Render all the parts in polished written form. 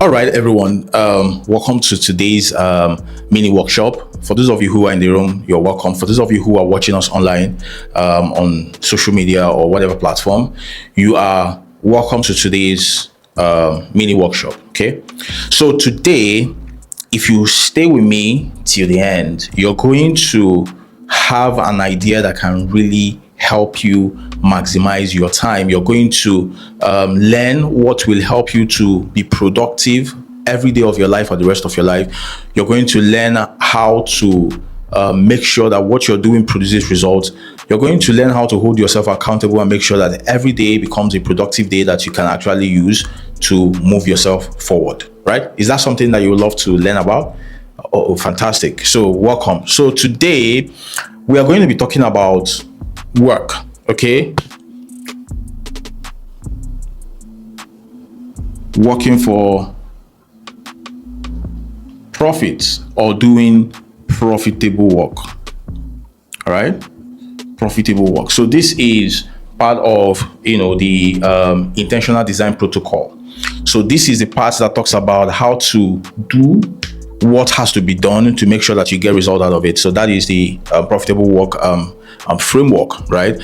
All right, everyone. Welcome to today's mini workshop. For those of you who are in the room, you're welcome. For those of you who are watching us online on social media or whatever platform, you are welcome to today's mini workshop. Okay. So today, if you stay with me till the end, you're going to have an idea that can really help you maximize your time. You're going to learn what will help you to be productive every day of your life or the rest of your life. You're going to learn how to make sure that what you're doing produces results. You're going to learn how to hold yourself accountable and make sure that every day becomes a productive day that you can actually use to move yourself forward, right? Is that something that you would love to learn about? Oh, fantastic. So welcome. So today we are going to be talking about work, okay? Working for profits or doing profitable work. All right? Profitable work. So this is part of, the intentional design protocol. So this is the part that talks about how to do what has to be done to make sure that you get result out of it. So that is the profitable work framework, right?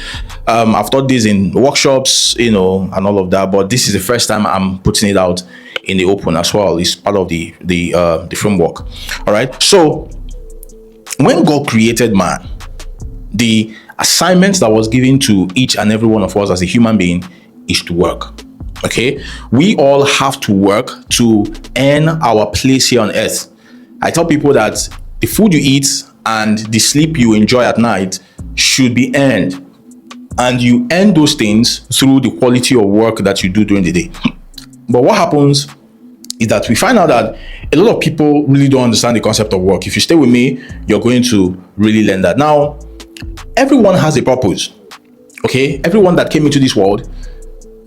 I've taught this in workshops, and all of that, but this is the first time I'm putting it out in the open as well. It's part of the framework. All right. So when God created man, the assignment that was given to each and every one of us as a human being is to work. Okay, we all have to work to earn our place here on earth. I tell people that the food you eat and the sleep you enjoy at night should be earned, and you earn those things through the quality of work that you do during the day. But what happens is that we find out that a lot of people really don't understand the concept of work. If you stay with me, you're going to really learn that. Now, everyone has a purpose. Okay, everyone that came into this world,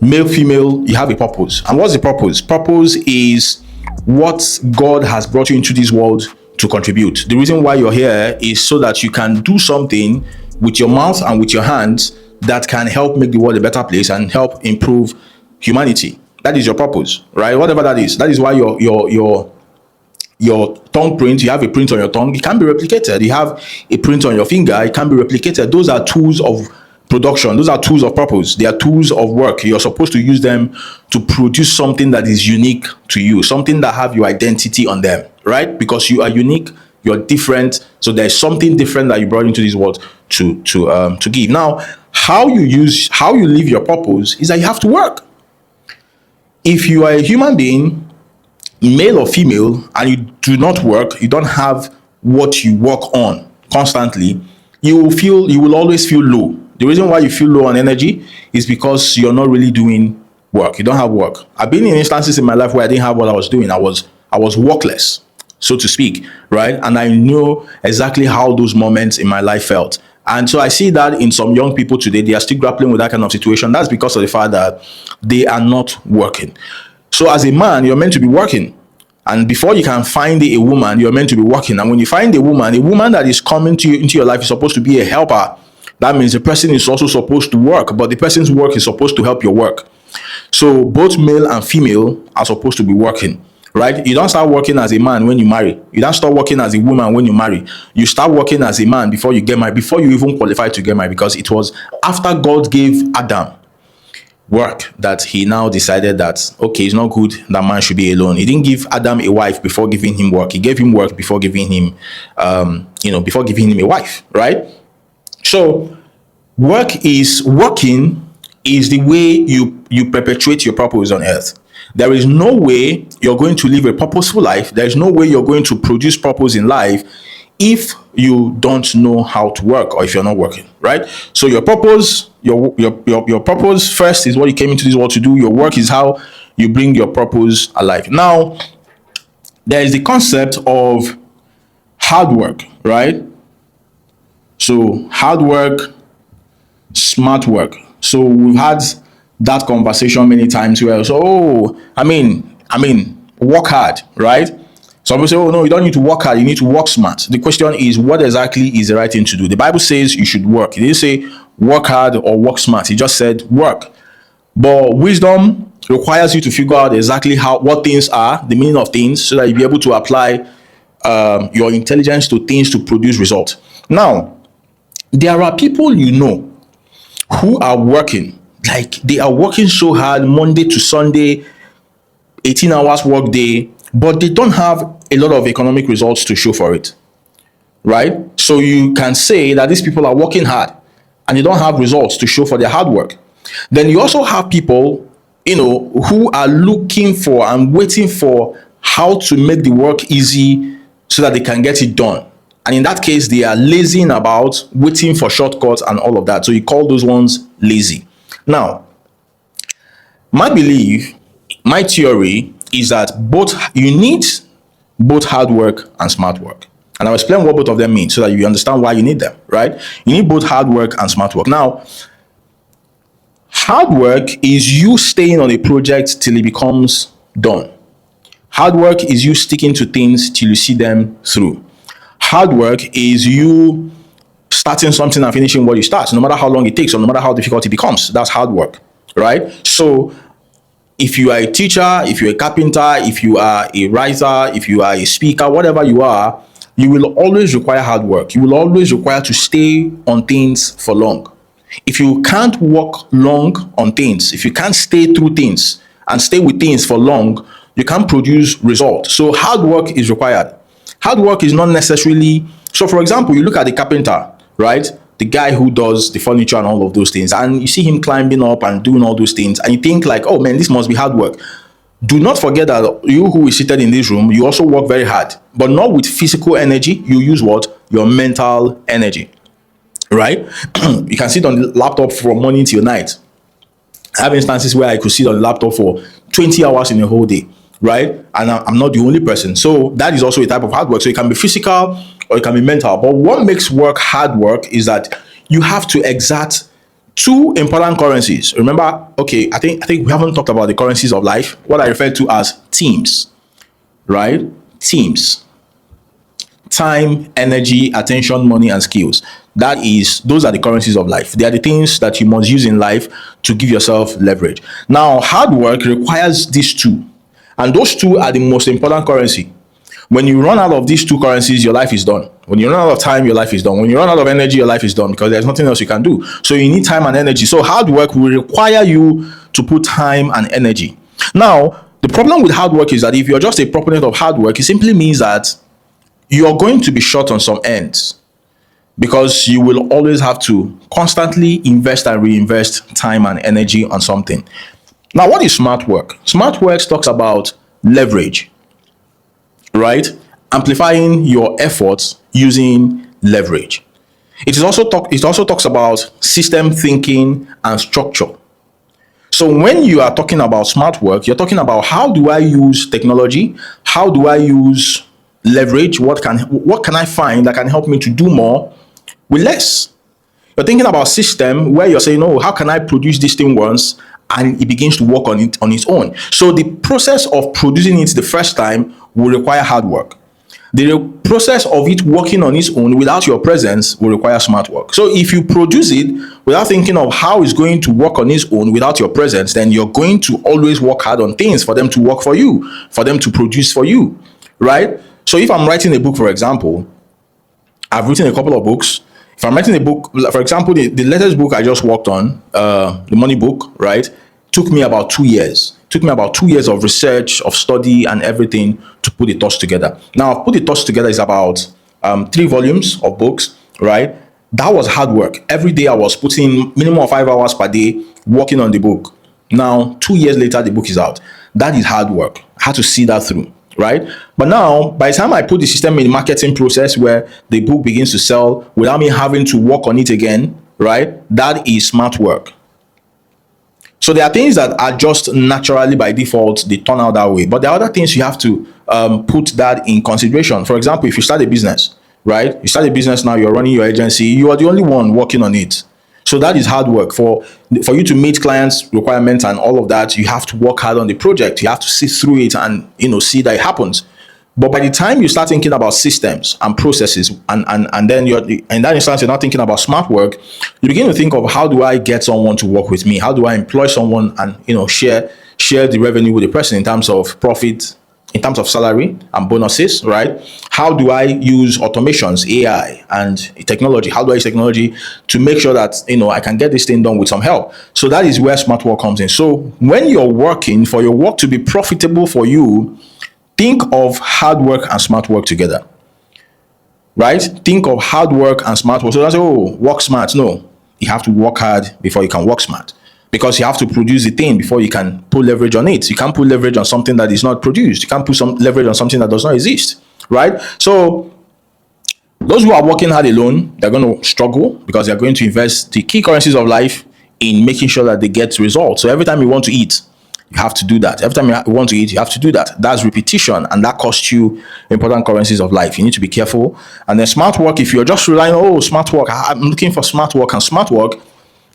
male, female, you have a purpose. And what's the purpose? Purpose is what God has brought you into this world to contribute. The reason why you're here is so that you can do something with your mouth and with your hands that can help make the world a better place and help improve humanity. That is your purpose, right? Whatever that is. That is why your tongue print, you have a print on your tongue, it can be replicated. You have a print on your finger, it can be replicated. Those are tools of production. Those are tools of purpose. They are tools of work. You're supposed to use them to produce something that is unique to you, something that have your identity on them, right? Because you are unique, you're different. So there's something different that you brought into this world to give. Now, how you live your purpose is that you have to work. If you are a human being, male or female, and you do not work, you don't have what you work on constantly, you will always feel low. The reason why you feel low on energy is because you're not really doing work. You don't have work. I've been in instances in my life where I didn't have what I was doing. I was workless, so to speak, right? And I know exactly how those moments in my life felt. And so I see that in some young people today, they are still grappling with that kind of situation. That's because of the fact that they are not working. So as a man, you're meant to be working. And before you can find a woman, you're meant to be working. And when you find a woman that is coming to you into your life is supposed to be a helper. That means the person is also supposed to work, but the person's work is supposed to help your work. So both male and female are supposed to be working, right? You don't start working as a man when you marry. You don't start working as a woman when you marry. You start working as a man before you get married, before you even qualify to get married, because it was after God gave Adam work that he now decided that, okay, it's not good that man should be alone. He didn't give Adam a wife before giving him work. He gave him work before giving him, before giving him a wife, right? So working is the way you perpetuate your purpose on earth. There is no way you're going to live a purposeful life. There is no way you're going to produce purpose in life if you don't know how to work, or if you're not working, right? So your purpose, your purpose first is what you came into this world to do. Your work is how you bring your purpose alive. Now, there is the concept of hard work, right? So hard work, smart work. So we've had that conversation many times where, work hard, right? Some people say, oh no, you don't need to work hard, you need to work smart. The question is, what exactly is the right thing to do? The Bible says you should work. It didn't say work hard or work smart. It just said work. But wisdom requires you to figure out exactly what things are, the meaning of things, so that you'll be able to apply your intelligence to things to produce results. Now, there are people who are working, like they are working so hard Monday to Sunday, 18 hours work day, but they don't have a lot of economic results to show for it, right? So you can say that these people are working hard and they don't have results to show for their hard work. Then you also have people, who are looking for and waiting for how to make the work easy so that they can get it done. And in that case, they are lazying about, waiting for shortcuts and all of that. So you call those ones lazy. Now, my belief, my theory is that you need both hard work and smart work. And I'll explain what both of them mean so that you understand why you need them, right? You need both hard work and smart work. Now, hard work is you staying on a project till it becomes done. Hard work is you sticking to things till you see them through. Hard work is you starting something and finishing what you start, no matter how long it takes or no matter how difficult it becomes. That's hard work, right? So if you are a teacher, if you're a carpenter, if you are a writer, if you are a speaker, whatever you are, you will always require hard work. You will always require to stay on things for long. If you can't work long on things, if you can't stay through things and stay with things for long, you can't produce results. So hard work is required. Hard work is not necessarily, so for example, you look at the carpenter, right? The guy who does the furniture and all of those things, and you see him climbing up and doing all those things, and you think like, oh man, this must be hard work. Do not forget that you who is seated in this room, you also work very hard, but not with physical energy. You use what? Your mental energy, right? You can sit on the laptop from morning till night. I have instances where I could sit on the laptop for 20 hours in a whole day, right? And I'm not the only person. So that is also a type of hard work. So it can be physical or it can be mental. But what makes work hard work is that you have to exert two important currencies. Remember, okay, I think we haven't talked about the currencies of life, what I refer to as teams, right? Teams. Time, energy, attention, money, and skills. Those are the currencies of life. They are the things that you must use in life to give yourself leverage. Now, hard work requires these two, and those two are the most important currency. When you run out of these two currencies, your life is done. When you run out of time, your life is done. When you run out of energy, your life is done because there's nothing else you can do. So you need time and energy. So hard work will require you to put time and energy. Now, the problem with hard work is that if you're just a proponent of hard work, it simply means that you're going to be short on some ends because you will always have to constantly invest and reinvest time and energy on something. Now, what is smart work? Smart work talks about leverage, right? Amplifying your efforts using leverage. It also talks about system thinking and structure. So when you are talking about smart work, you're talking about how do I use technology? How do I use leverage? What can I find that can help me to do more with less? You're thinking about system where you're saying, oh, how can I produce this thing once and it begins to work on it on its own? So the process of producing it the first time will require hard work. The process of it working on its own without your presence will require smart work. So if you produce it without thinking of how it's going to work on its own without your presence, then you're going to always work hard on things for them to work for you, for them to produce for you, right? So if I'm writing a book, for example, I've written a couple of books. If I'm writing a book, for example, the latest book I just worked on, the money book, right, took me about 2 years. Took me about 2 years of research, of study, and everything to put the thoughts together. Now, put the thoughts together is about 3 volumes of books, right? That was hard work. Every day I was putting minimum of 5 hours per day working on the book. Now, 2 years later, the book is out. That is hard work. I had to see that through, right? But now, by the time I put the system in the marketing process where the book begins to sell without me having to work on it again, right? That is smart work. So there are things that are just naturally by default, they turn out that way. But there are other things you have to put that in consideration. For example, if you start a business, right? You start a business now, you're running your agency, you are the only one working on it. So that is hard work. For you to meet clients' requirements and all of that, you have to work hard on the project. You have to see through it and see that it happens. But by the time you start thinking about systems and processes, and then in that instance, you're not thinking about smart work, you begin to think of how do I get someone to work with me? How do I employ someone and share share the revenue with the person in terms of profit, in terms of salary and bonuses, right? How do I use automations, AI, and technology? How do I use technology to make sure that I can get this thing done with some help? So that is where smart work comes in. So when you're working, for your work to be profitable for you, think of hard work and smart work together, right? Think of hard work and smart work. So don't say, oh, work smart. No, you have to work hard before you can work smart, because you have to produce the thing before you can put leverage on it. You can't put leverage on something that is not produced. You can't put some leverage on something that does not exist, right? So those who are working hard alone, they're going to struggle because they're going to invest the key currencies of life in making sure that they get results. So every time you want to eat, you have to do that. Every time you want to eat, you have to do that. That's repetition, and that costs you important currencies of life. You need to be careful. And then smart work, if you're just relying on, oh, smart work, I'm looking for smart work and smart work,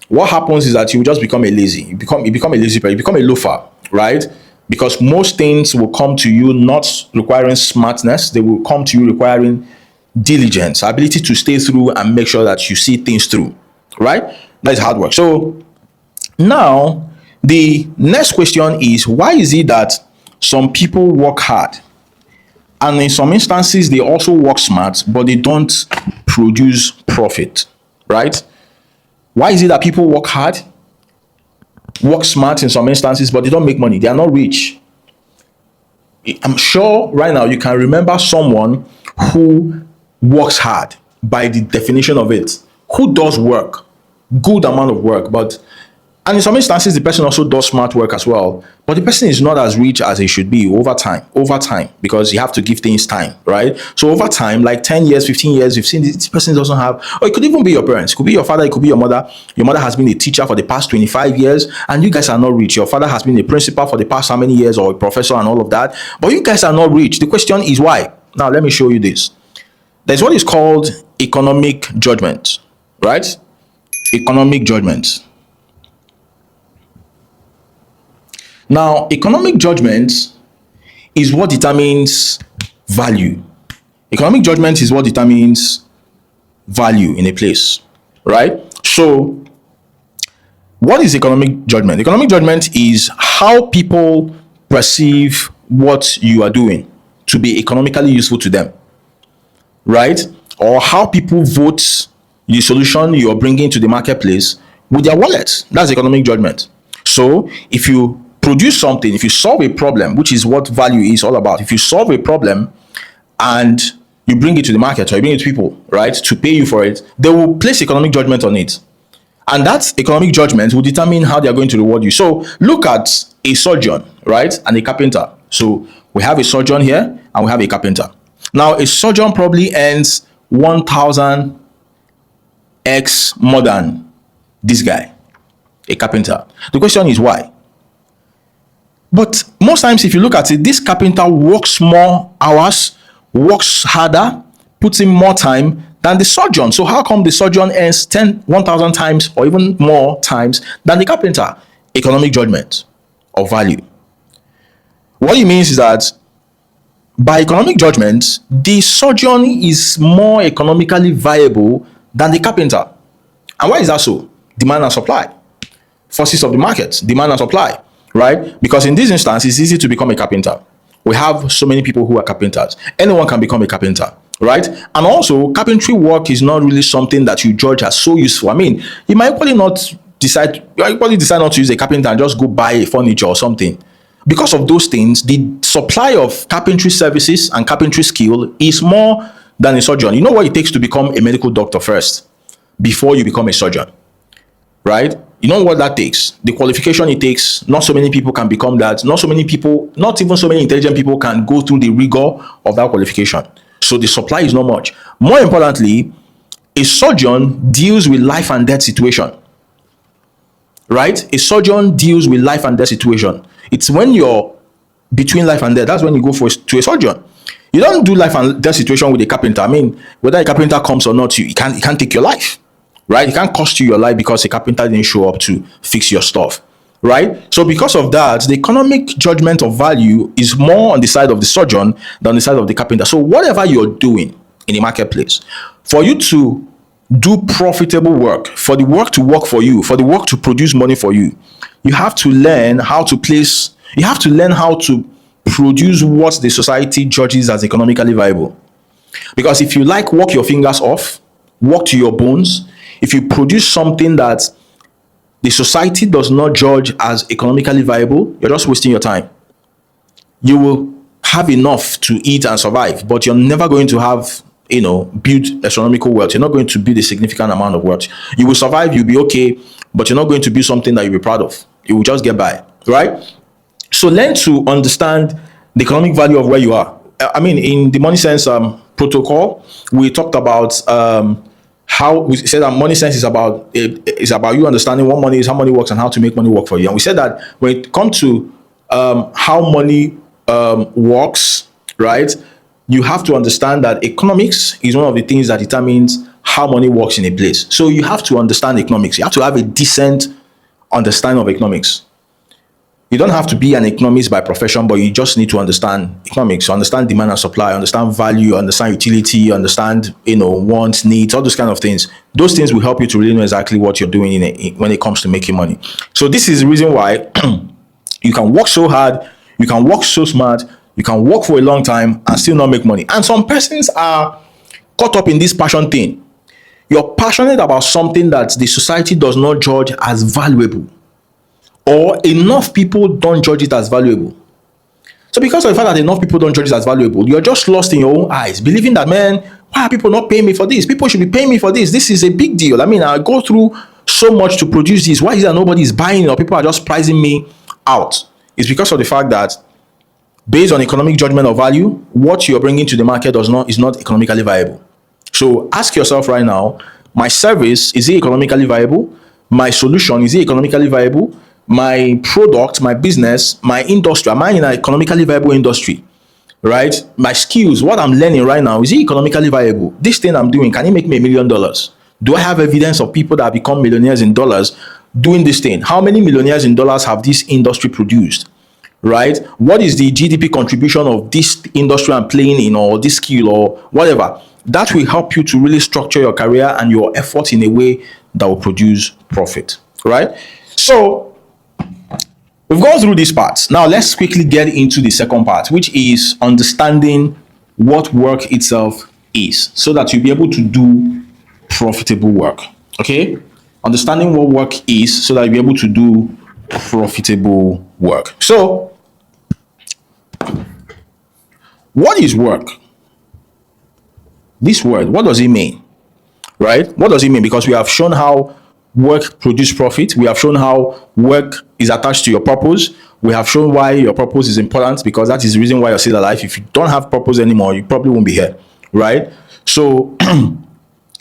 what happens is that you just become a lazy. You become a lazy person. You become a loafer, right? Because most things will come to you not requiring smartness. They will come to you requiring diligence, ability to stay through and make sure that you see things through, right? That is hard work. So now the next question is, why is it that some people work hard and in some instances they also work smart, but they don't produce profit, right? Why is it that people work hard, work smart in some instances, but they don't make money? They are not rich. I'm sure right now you can remember someone who works hard by the definition of it, who does work, good amount of work, and in some instances the person also does smart work as well, but the person is not as rich as he should be over time, because you have to give things time, right? So over time, like 10 years, 15 years, you've seen this person doesn't have, or it could even be your parents, it could be your father, it could be your mother. Your mother has been a teacher for the past 25 years and you guys are not rich. Your father has been a principal for the past how many years, or a professor and all of that, but you guys are not rich. The question is why? Now let me show you this. There's what is called economic judgment, right? Economic judgment. Now, economic judgment is what determines value. Economic judgment is what determines value in a place, right? So, what is economic judgment? Economic judgment is how people perceive what you are doing to be economically useful to them, right? Or how people vote the solution you're bringing to the marketplace with their wallet. That's economic judgment. So, if you produce something, if you solve a problem, which is what value is all about, if you solve a problem and you bring it to the market, or you bring it to people, right, to pay you for it, they will place economic judgment on it. And that economic judgment will determine how they are going to reward you. So look at a surgeon, right, and a carpenter. So we have a surgeon here and we have a carpenter. Now a surgeon probably earns 1,000x more than this guy, a carpenter. The question is why? But most times, if you look at it, this carpenter works more hours, works harder, puts in more time than the surgeon. So how come the surgeon earns 1,000 times or even more times than the carpenter? Economic judgment of value. What it means is that by economic judgment, the surgeon is more economically viable than the carpenter. And why is that so? Demand and supply. Forces of the market, demand and supply. Right? Because in this instance, it's easy to become a carpenter. We have so many people who are carpenters. Anyone can become a carpenter, right? And also, carpentry work is not really something that you judge as so useful. I mean, you might probably decide not to use a carpenter and just go buy a furniture or something. Because of those things, the supply of carpentry services and carpentry skill is more than a surgeon. You know what it takes to become a medical doctor first before you become a surgeon, right? You know what that takes, the qualification it takes. Not so many people can become that. Not even so many intelligent people can go through the rigor of that qualification. So the supply is not much. More importantly, a surgeon deals with life and death situation, right? A surgeon deals with life and death situation. It's when you're between life and death, that's when you go to a surgeon. You don't do life and death situation with a carpenter. I mean, whether a carpenter comes or not, he can't take your life. Right? It can't cost you your life because a carpenter didn't show up to fix your stuff. Right? So because of that, the economic judgment of value is more on the side of the surgeon than on the side of the carpenter. So whatever you're doing in the marketplace, for you to do profitable work, for the work to work for you, for the work to produce money for you, you have to learn how to place, you have to learn how to produce what the society judges as economically viable. Because if you like work your fingers off, work to your bones, if you produce something that the society does not judge as economically viable, you're just wasting your time. You will have enough to eat and survive, but you're never going to have, build astronomical wealth. You're not going to build a significant amount of wealth. You will survive, you'll be okay, but you're not going to build something that you'll be proud of. You will just get by, right? So learn to understand the economic value of where you are. I mean, in the Money Sense protocol, we talked about how we said that Money Sense is about you understanding what money is, how money works, and how to make money work for you. And we said that when it comes to how money works, right? You have to understand that economics is one of the things that determines how money works in a place. So you have to understand economics. You have to have a decent understanding of economics. You don't have to be an economist by profession, but you just need to understand economics, understand demand and supply, understand value, understand utility, understand, wants, needs, all those kind of things. Those things will help you to really know exactly what you're doing when it comes to making money. So this is the reason why you can work so hard, you can work so smart, you can work for a long time and still not make money. And some persons are caught up in this passion thing. You're passionate about something that the society does not judge as valuable, or enough people don't judge it as valuable. So because of the fact that enough people don't judge it as valuable, you're just lost in your own eyes, believing that, man, why are people not paying me for this? People should be paying me for this. This is a big deal. I mean, I go through so much to produce this. Why is it that nobody is buying it, or people are just pricing me out? It's because of the fact that based on economic judgment of value, what you're bringing to the market is not economically viable. So ask yourself right now, my service, is it economically viable? My solution, is it economically viable? My product, my business, my industry, am I in an economically viable industry? Right? My skills, what I'm learning right now, is it economically viable? This thing I'm doing, can it make me $1 million? Do I have evidence of people that have become millionaires in dollars doing this thing? How many millionaires in dollars have this industry produced? Right? What is the GDP contribution of this industry I'm playing in, or this skill, or whatever? That will help you to really structure your career and your effort in a way that will produce profit. Right? So we've gone through these parts. Now let's quickly get into the second part, which is understanding what work itself is, so that you'll be able to do profitable work. Okay? Understanding what work is, so that you'll be able to do profitable work. So, what is work? This word, what does it mean? Right? What does it mean? Because we have shown how work produces profit. We have shown how work is attached to your purpose. We have shown why your purpose is important, because that is the reason why you're still alive. If you don't have purpose anymore, you probably won't be here. Right? So,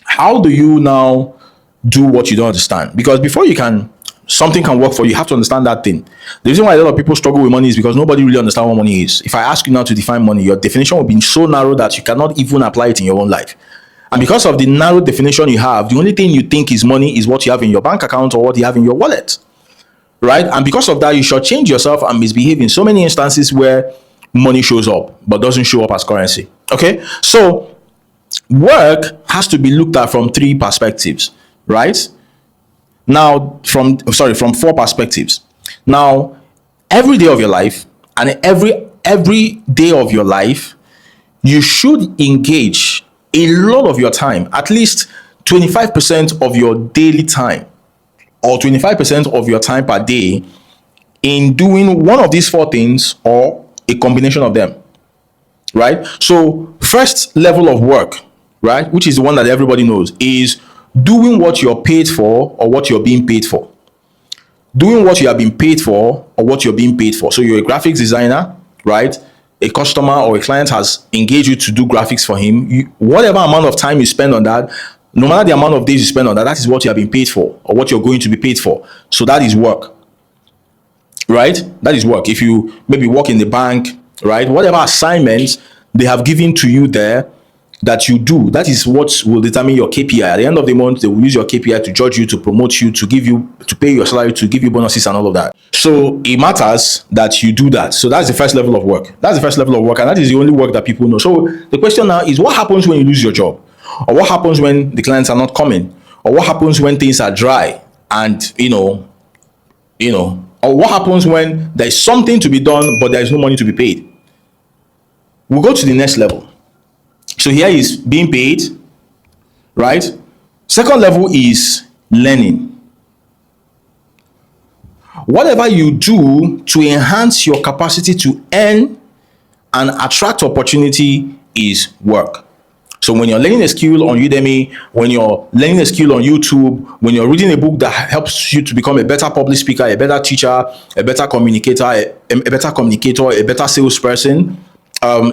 how do you now do what you don't understand? Because before something can work for you, you have to understand that thing. The reason why a lot of people struggle with money is because nobody really understands what money is. If I ask you now to define money, your definition will be so narrow that you cannot even apply it in your own life. And because of the narrow definition you have, the only thing you think is money is what you have in your bank account or what you have in your wallet. Right? And because of that, you should change yourself and misbehave in so many instances where money shows up but doesn't show up as currency. Okay? So work has to be looked at from three perspectives, right? Now, from 4 perspectives. Now, every day of your life, and every day of your life, you should engage a lot of your time, at least 25% of your daily time, or 25% of your time per day, in doing one of these 4 things or a combination of them. Right? So, first level of work, right, which is the one that everybody knows, is doing what you're paid for or what you're being paid for. Doing what you have been paid for or what you're being paid for. So you're a graphics designer, right? A customer or a client has engaged you to do graphics for him. Whatever amount of time you spend on that, no matter the amount of days you spend on that, that is what you have been paid for or what you're going to be paid for. So that is work, right? That is work. If you maybe work in the bank, right? Whatever assignments they have given to you there, that you do, that is what will determine your KPI. At the end of the month, they will use your KPI to judge you, to promote you, to give you, to pay your salary, to give you bonuses and all of that. So it matters that you do that. So that's the first level of work. That's the first level of work, and that is the only work that people know. So the question now is, what happens when you lose your job? Or what happens when the clients are not coming? Or what happens when things are dry and, Or what happens when there is something to be done, but there is no money to be paid? We'll go to the next level. So here is being paid, right? Second level is learning. Whatever you do to enhance your capacity to earn and attract opportunity is work. So when you're learning a skill on Udemy, when you're learning a skill on YouTube, when you're reading a book that helps you to become a better public speaker, a better teacher, a better communicator, a better salesperson,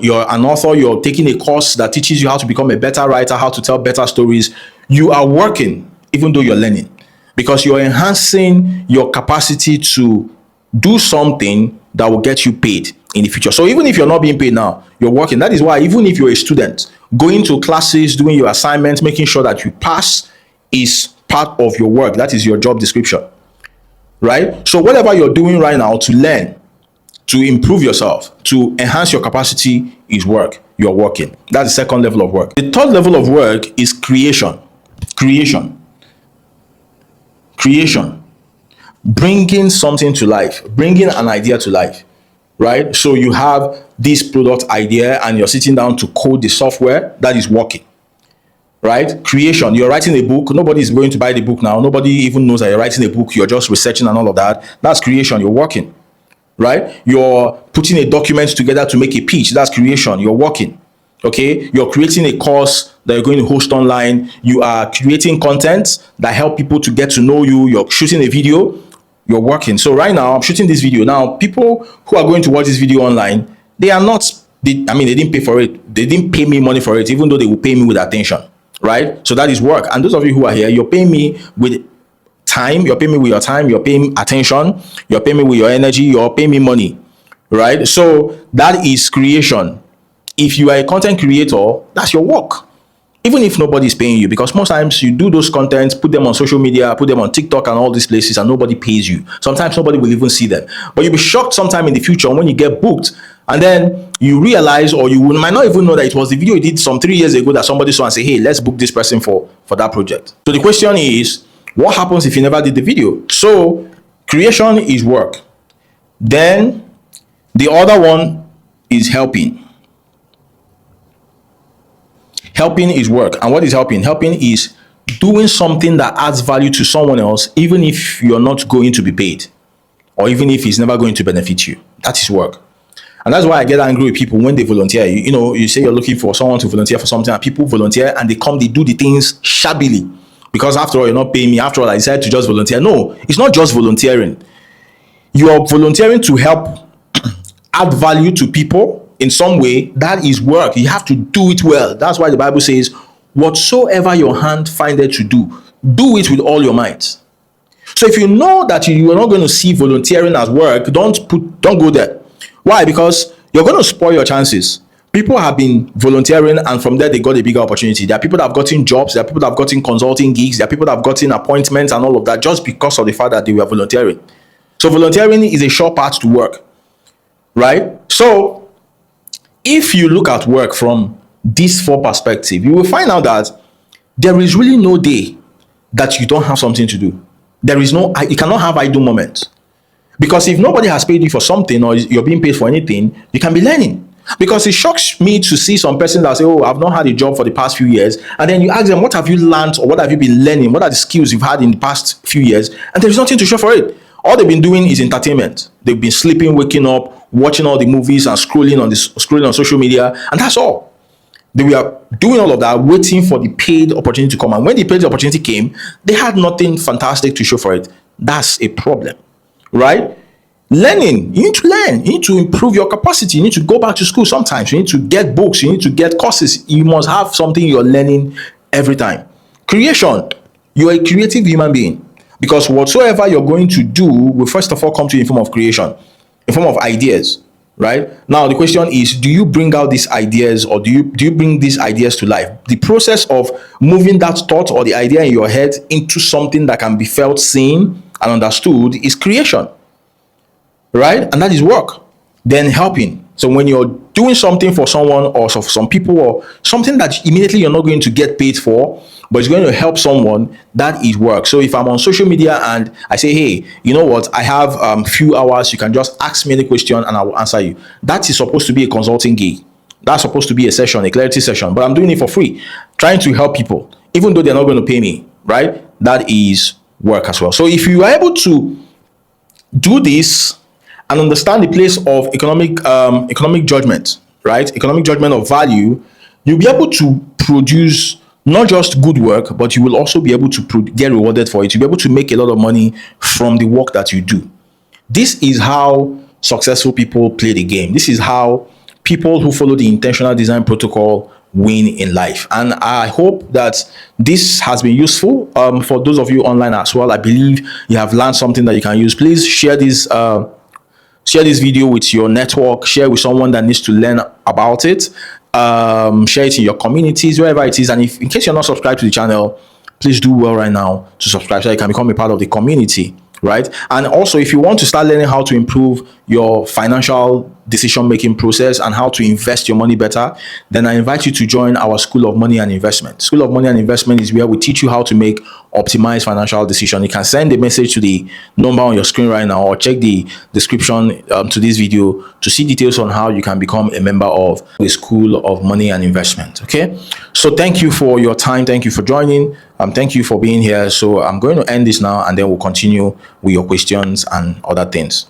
you're an author, you're taking a course that teaches you how to become a better writer, how to tell better stories, you are working even though you're learning, because you're enhancing your capacity to do something that will get you paid in the future. So even if you're not being paid now, you're working. That is why even if you're a student, going to classes, doing your assignments, making sure that you pass is part of your work. That is your job description, right? So whatever you're doing right now to learn, to improve yourself, to enhance your capacity is work. You're working. That's the second level of work. The third level of work is creation. Creation. Bringing something to life, bringing an idea to life, right? So you have this product idea and you're sitting down to code the software. That is working, right? Creation, you're writing a book. Nobody is going to buy the book now. Nobody even knows that you're writing a book. You're just researching and all of that. That's creation. You're working, right? You're putting a document together to make a pitch. That's creation. You're working. Okay, you're creating a course that you're going to host online. You are creating content that help people to get to know you. You're shooting a video. You're working. So right now, I'm shooting this video. Now, people who are going to watch this video online, they are not. They didn't pay for it. They didn't pay me money for it, even though they will pay me with attention, right? So that is work. And those of you who are here, you're paying me with time. You're paying me with your time. You're paying me attention. You're paying me with your energy. You're paying me money, right? So that is creation. If you are a content creator, that's your work, even if nobody is paying you, because most times you do those contents, put them on social media, put them on TikTok and all these places, and nobody pays you. Sometimes nobody will even see them. But you'll be shocked sometime in the future when you get booked, and then you realize, or you might not even know that it was the video you did some 3 years ago that somebody saw and say, hey, let's book this person for that project. So the question is, what happens if you never did the video? So creation is work. Then the other one is helping. Helping is work. And what is helping? Helping is doing something that adds value to someone else, even if you're not going to be paid, or even if it's never going to benefit you. That is work. And that's why I get angry with people when they volunteer. You say you're looking for someone to volunteer for something, and people volunteer and they do the things shabbily. Because after all, you're not paying me. After all, I decided to just volunteer. No, it's not just volunteering. You are volunteering to help add value to people in some way. That is work. You have to do it well. That's why the Bible says, whatsoever your hand findeth to do, do it with all your might. So if you know that you are not going to see volunteering as work, don't go there. Why? Because you're going to spoil your chances. People have been volunteering, and from there they got a bigger opportunity. There are people that have gotten jobs, there are people that have gotten consulting gigs, there are people that have gotten appointments and all of that just because of the fact that they were volunteering. So volunteering is a sure path to work, right? So if you look at work from these four perspectives, you will find out that there is really no day that you don't have something to do. You cannot have idle moments. Because if nobody has paid you for something, or you're being paid for anything, you can be learning. Because it shocks me to see some person that say, oh, I've not had a job for the past few years. And then you ask them, what have you learned, or what have you been learning? What are the skills you've had in the past few years? And there's nothing to show for it. All they've been doing is entertainment. They've been sleeping, waking up, watching all the movies and scrolling on social media. And that's all. They were doing all of that, waiting for the paid opportunity to come. And when the paid opportunity came, they had nothing fantastic to show for it. That's a problem, right? Learning, you need to learn. You need to improve your capacity. You need to go back to school sometimes. You need to get books. You need to get courses. You must have something you're learning every time. Creation, you're a creative human being. Because whatsoever you're going to do will first of all come to you in form of creation, in form of ideas, right? Now, the question is, do you bring out these ideas, or do you bring these ideas to life? The process of moving that thought or the idea in your head into something that can be felt, seen, and understood is creation, right? And that is work. Then helping. So when you're doing something for someone or for some people, or something that immediately you're not going to get paid for, but it's going to help someone, that is work. So if I'm on social media and I say, hey, you know what, I have few hours, you can just ask me any question and I will answer you. That is supposed to be a consulting gig. That's supposed to be a session, a clarity session, but I'm doing it for free, trying to help people, even though they're not going to pay me, right? That is work as well. So if you are able to do this and understand the place of economic judgment, right? Economic judgment of value, you'll be able to produce not just good work, but you will also be able to get rewarded for it. You'll be able to make a lot of money from the work that you do. This is how successful people play the game. This is how people who follow the intentional design protocol win in life. And I hope that this has been useful for those of you online as well. I believe you have learned something that you can use. Please share this video with your network, share with someone that needs to learn about it, share it in your communities, wherever it is. And if in case you're not subscribed to the channel, please do well right now to subscribe so you can become a part of the community, right? And also, if you want to start learning how to improve your financial decision-making process and how to invest your money better, then I invite you to join our School of Money and Investment. School of Money and Investment is where we teach you how to make optimized financial decisions. You can send a message to the number on your screen right now, or check the description to this video to see details on how you can become a member of the School of Money and Investment. Okay, so thank you for your time. Thank you for joining. Thank you for being here. So I'm going to end this now, and then we'll continue with your questions and other things.